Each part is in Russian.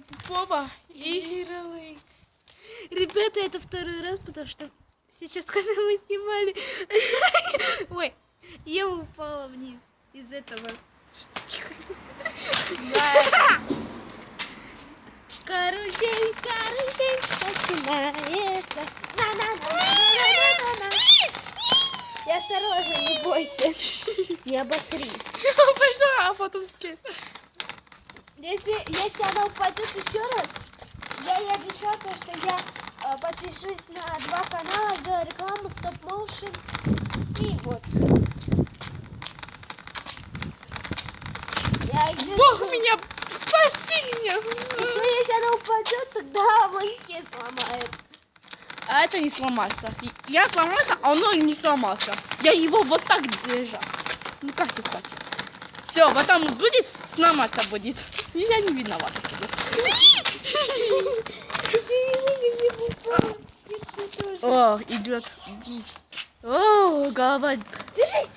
Попова и... Ребята, это второй раз, потому что сейчас, когда мы снимали... Ой, я упала вниз из этого. Карусель, карусель, начинается. И осторожно, не бойся. Не обосрись. Пошла, а потом скид. Если она упадет еще раз, я ей обещаю, что я подпишусь на 2 канала, сделаю рекламу, стоп-моушен. И вот. Бог меня, спаси меня. Еще если она упадет, тогда мой скейт сломает. А это не сломается. Я сломался, а оно не сломался. Я его вот так держал. Ну как ты хочешь? Все, потом будет, сломаться будет. И я не виновата. О, идет. О, голова. Держись!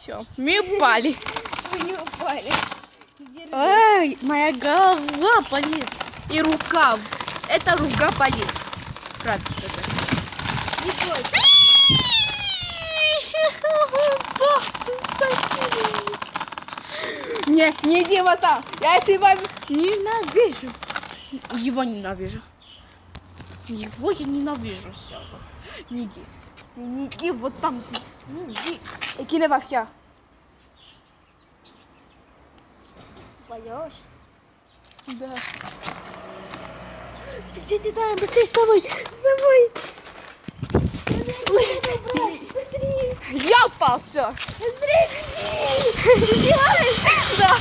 Все, мы упали. Мы не упали. Держись. Ай, моя голова болит. И рука. Это рука болит. Правда сказать. Не бойся. Бог, спасибо. Не иди вот там. Я тебя ненавижу. Его ненавижу. Его я ненавижу. Все. Не иди. Не иди вот там. Не иди. Иди во все. Пойдешь? Да. Ты что делаешь? Быстрее вставай! Вставай! Быстрее! Я упал, все. Быстрее! Да.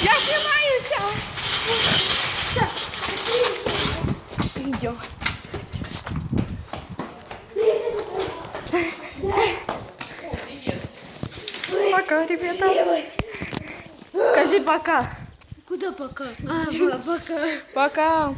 Я снимаю все. Идем. Пока, ребята. Скажи пока. Куда пока? Пока. Пока.